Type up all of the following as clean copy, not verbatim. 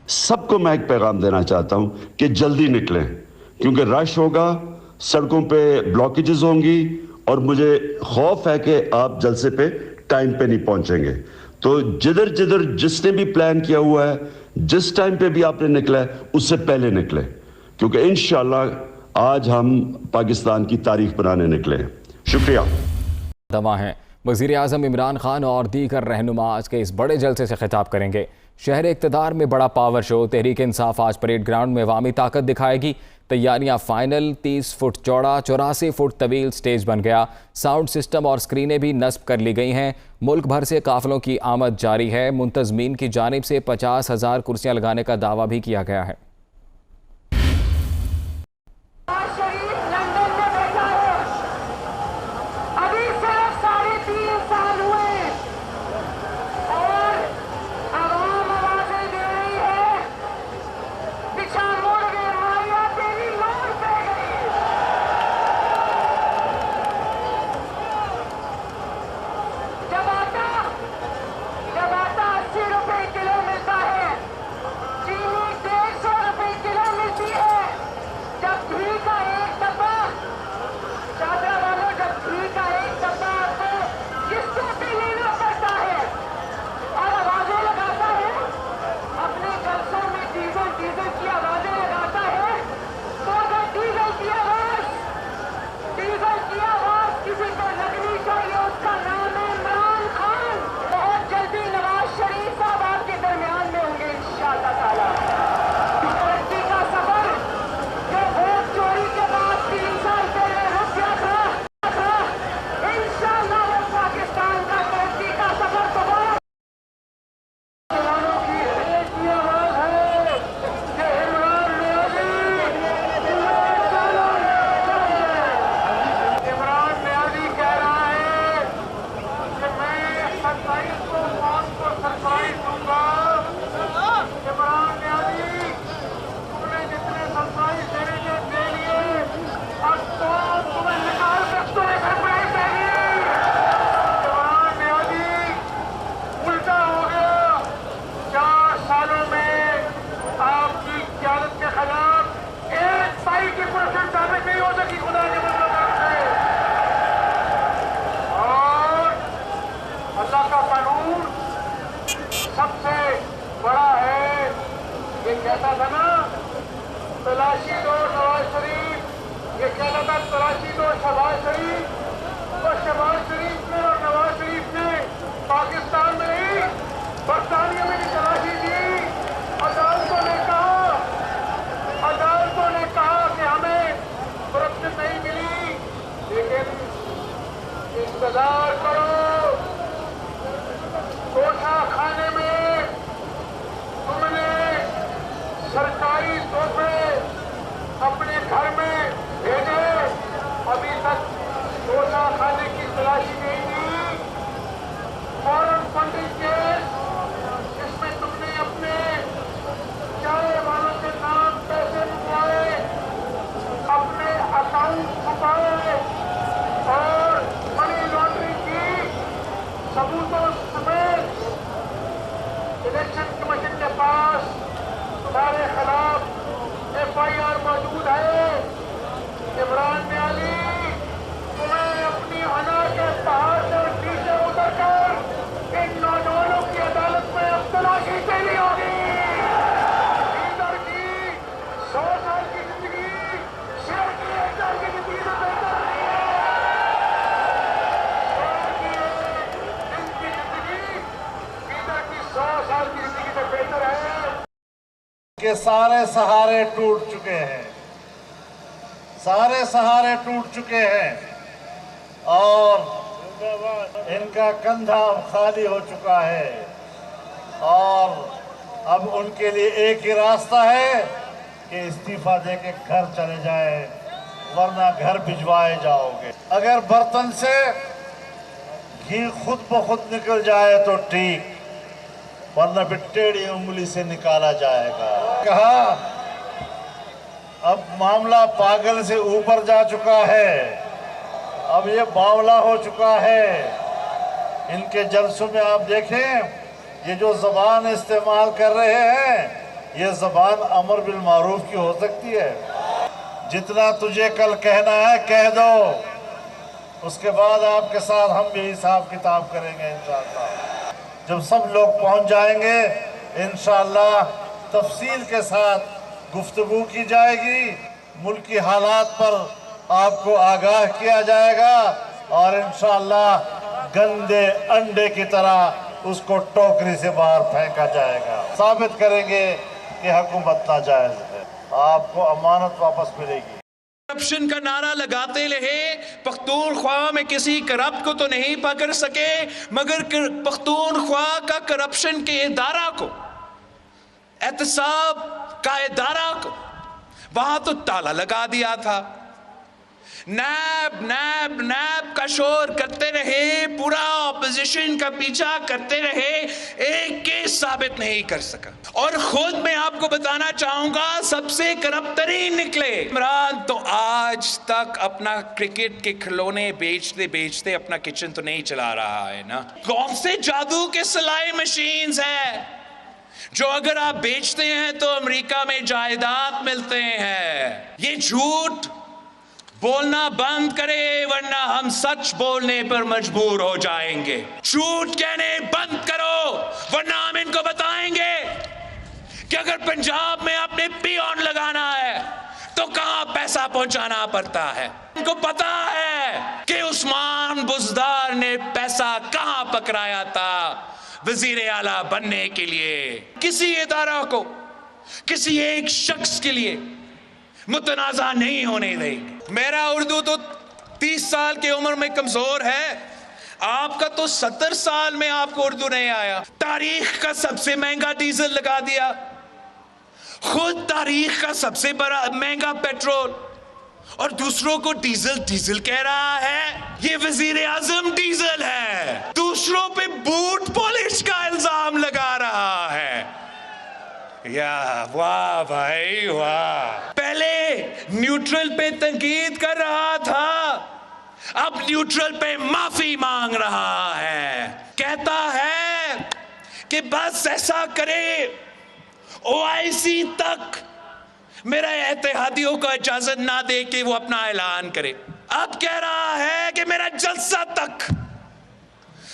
सबको मैं एक पैगाम देना चाहता हूं कि जल्दी निकलें, क्योंकि रश होगा, सड़कों पे ब्लॉकेजेस होंगी और मुझे खौफ है कि आप जलसे पे टाइम पे नहीं पहुंचेंगे। तो जिधर जिधर जिसने भी प्लान किया हुआ है, जिस टाइम पे भी आपने निकला है, उससे पहले निकले, क्योंकि इंशाल्लाह आज हम पाकिस्तान की तारीख बनाने निकले हैं। शुक्रिया। दवा हैं वज़ीर आज़म इमरान खान और दीगर रहनुमा आज के इस बड़े जलसे से खिताब करेंगे। शहर इक़्तिदार में बड़ा पावर शो। तहरीक इंसाफ आज परेड ग्राउंड में अवामी ताकत दिखाएगी। तैयारियां फाइनल। 30 फुट चौड़ा 84 फुट तवील स्टेज बन गया। साउंड सिस्टम और स्क्रीनें भी नस्ब कर ली गई हैं। मुल्क भर से काफिलों की आमद जारी है। मुंतज़मीन की जानिब से 50,000 कुर्सियां लगाने का दावा भी किया गया है। सबसे बड़ा है। ये कहता था ना, तलाशी दो नवाज शरीफ, ये कहता था तलाशी दो शहबाज शरीफ। तो शहबाज शरीफ ने और नवाज शरीफ ने पाकिस्तान में नहीं, बरतानिया में भी तलाशी दी। अदालतों ने कहा कि हमें सुरक्षित नहीं मिली, लेकिन इंतजार करो, कोठा खाने में तुमने सरकारी तोहफे अपने घर में भेजे, अभी तक कोठा खाने की तलाशी नहीं दी। फॉरेन फंडिंग केस, जिसमें तुमने अपने चाय वालों के नाम पैसे मंगवाए, अपने अकाउंट छुपाए और मनी लॉन्ड्रिंग की सबूतों समेत इलेक्शन कमीशन के पास तुम्हारे खिलाफ FIR मौजूद है। इमरान नियाज़ी, तुम्हें अपनी अना के पहाड़ से नीचे उतरकर इन नौजवानों की अदालत में अब तलाशी देनी होगी। इधर की 100 साल की जिंदगी शेर की 1 साल की जिंदगी से बेहतर नहीं है। के सारे सहारे टूट चुके हैं, सारे सहारे टूट चुके हैं और इनका कंधा अब खाली हो चुका है और अब उनके लिए एक ही रास्ता है कि इस्तीफा देके घर चले जाए, वरना घर भिजवाए जाओगे। अगर बर्तन से घी खुद ब खुद निकल जाए तो ठीक, वरना फिर टेढ़ी उंगली से निकाला जाएगा। कहा अब मामला पागल से ऊपर जा चुका है, अब ये बावला हो चुका है। इनके जलसों में आप देखें, ये जो ज़बान इस्तेमाल कर रहे हैं, ये ज़बान अमर बिल मारूफ की हो सकती है। जितना तुझे कल कहना है कह दो, उसके बाद आपके साथ हम भी हिसाब किताब करेंगे इंशाअल्लाह। जब सब लोग पहुंच जाएंगे इंशाअल्लाह तफसील के साथ गुफ्तगू की जाएगी, मुल्क की हालात पर आपको आगाह किया जाएगा और इंशाअल्लाह गंदे अंडे की तरह उसको टोकरी से बाहर फेंका जाएगा। साबित करेंगे कि हुकूमत नाजायज है, आपको अमानत वापस मिलेगी। करप्शन का नारा लगाते रहे, पख्तूनख्वा में किसी करप्ट को तो नहीं पकड़ सके, मगर पख्तूनख्वा का करप्शन के इदारा को, एहतसाब का इदारा को वहां तो ताला लगा दिया था। नैब नैब नैब का शोर करते रहे, पूरा ऑपोजिशन का पीछा करते रहे, एक केस साबित नहीं कर सका। और खुद मैं आपको बताना चाहूंगा सबसे करप्ट तरीन निकले। इमरान तो आज तक अपना क्रिकेट के खिलौने बेचते बेचते अपना किचन तो नहीं चला रहा है ना। कौन से जादू के सिलाई मशीन्स हैं जो अगर आप बेचते हैं तो अमेरिका में जायदाद मिलते हैं। ये झूठ बोलना बंद करे वरना हम सच बोलने पर मजबूर हो जाएंगे। झूठ कहने बंद करो वरना हम इनको बताएंगे कि अगर पंजाब में आपने पियोन लगाना है तो कहां पैसा पहुंचाना पड़ता है। इनको पता है कि उस्मान बुज़दार ने पैसा कहां पकड़ाया था वजीर आला बनने के लिए। किसी इदारा को, किसी एक शख्स के लिए मुतनाज़ा नहीं होने देंगे। मेरा उर्दू तो 30 साल की उम्र में कमजोर है, आपका तो 70 साल में आपको उर्दू नहीं आया। तारीख का सबसे महंगा डीजल लगा दिया, खुद तारीख का सबसे बड़ा महंगा पेट्रोल, और दूसरों को डीजल डीजल कह रहा है। ये वजीर आजम डीजल है, दूसरों पे बूट पॉलिश का इल्जाम लगा रहा है। या वाह भाई वाह। पहले न्यूट्रल पे तनकीद कर रहा था, अब न्यूट्रल पे माफी मांग रहा है। कहता है कि बस ऐसा करे ओआईसी तक मेरा इत्तेहादियों को इजाजत ना दे कि वो अपना ऐलान करे। अब कह रहा है कि मेरा जलसा तक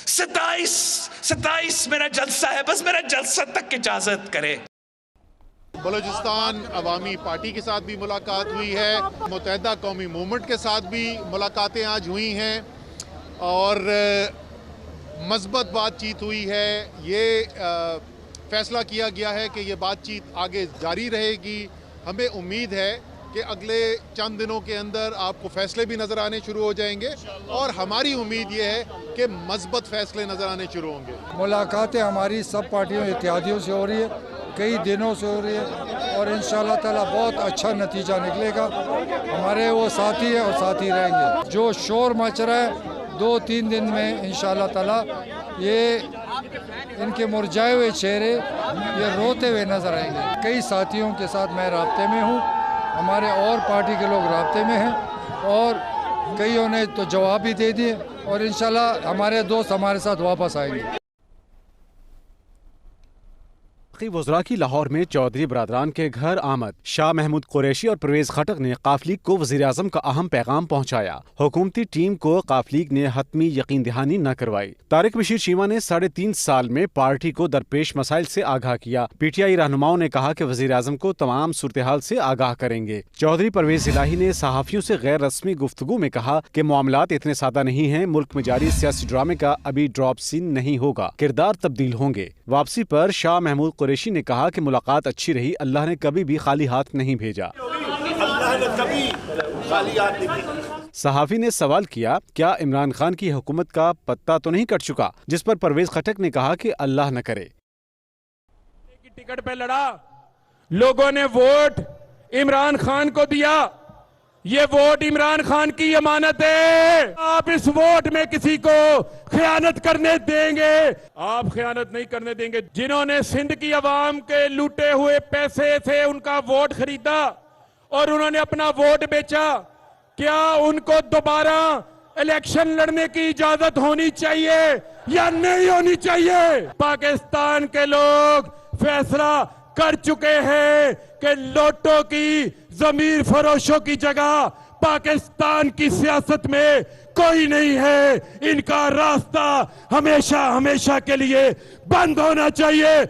27 मेरा जलसा है, बस मेरा जलसा तक इजाजत करे। बलूचिस्तान अवामी पार्टी के साथ भी मुलाकात हुई है, मुत्तहिदा कौमी मूवमेंट के साथ भी मुलाकातें आज हुई हैं और मज़बूत बातचीत हुई है। ये फैसला किया गया है कि ये बातचीत आगे जारी रहेगी। हमें उम्मीद है कि अगले चंद दिनों के अंदर आपको फैसले भी नज़र आने शुरू हो जाएंगे और हमारी उम्मीद ये है कि मज़बूत फैसले नज़र आने शुरू होंगे। मुलाकातें हमारी सब पार्टियों इत्तेहादियों से हो रही है, कई दिनों से हो रही है और इंशाअल्लाह ताला बहुत अच्छा नतीजा निकलेगा। हमारे वो साथी है और साथी रहेंगे। जो शोर मच रहा है 2-3 दिन में इंशाअल्लाह ताला ये इनके मुरझाए हुए चेहरे ये रोते हुए नजर आएंगे। कई साथियों के साथ मैं राब्ते में हूँ, हमारे और पार्टी के लोग राब्ते में हैं और कईयों ने तो जवाब भी दे दिए और इंशाअल्लाह हमारे दोस्त हमारे साथ वापस आएंगे। वज़रा की लाहौर में चौधरी बरादरान के घर आमद। शाह महमूद कुरैशी और परवेज खटक ने काफलीग को वज़ीर आज़म का अहम पैगाम पहुँचाया। हुकूमती टीम को काफलीग ने हतमी यकीन दहानी न करवाई। तारिक बशीर चीमा ने 3.5 साल में पार्टी को दरपेश मसाइल से आगाह किया। PTI रहनुमाओं ने कहा कि वज़ीर आज़म को तमाम सूरत हाल से आगाह करेंगे। चौधरी परवेज इलाही ने सहाफ़ियों से गैर रस्मी गुफ्तगू में कहा कि मामलात इतने सादा नहीं हैं, मुल्क में जारी सियासी ड्रामे का अभी ड्रॉप सीन नहीं होगा, किरदार तब्दील होंगे। वापसी पर शाह महमूद कुरैशी ने कहा कि मुलाकात अच्छी रही, अल्लाह ने कभी भी खाली हाथ नहीं भेजा। अल्लाह ने कभी खाली हाथ नहीं भेजा। सहाफी ने सवाल किया, क्या इमरान खान की हुकूमत का पत्ता तो नहीं कट चुका, जिस पर परवेज खटक ने कहा कि अल्लाह न करे। टिकट पे लड़ा, लोगों ने वोट इमरान खान को दिया, ये वोट इमरान खान की अमानत है। आप इस वोट में किसी को खयानत करने देंगे? आप खयानत नहीं करने देंगे। जिन्होंने सिंध की आवाम के लूटे हुए पैसे से उनका वोट खरीदा और उन्होंने अपना वोट बेचा, क्या उनको दोबारा इलेक्शन लड़ने की इजाजत होनी चाहिए या नहीं होनी चाहिए? पाकिस्तान के लोग फैसला कर चुके हैं कि लोटों की जमीर फरोशों की जगह पाकिस्तान की सियासत में कोई नहीं है। इनका रास्ता हमेशा हमेशा के लिए बंद होना चाहिए।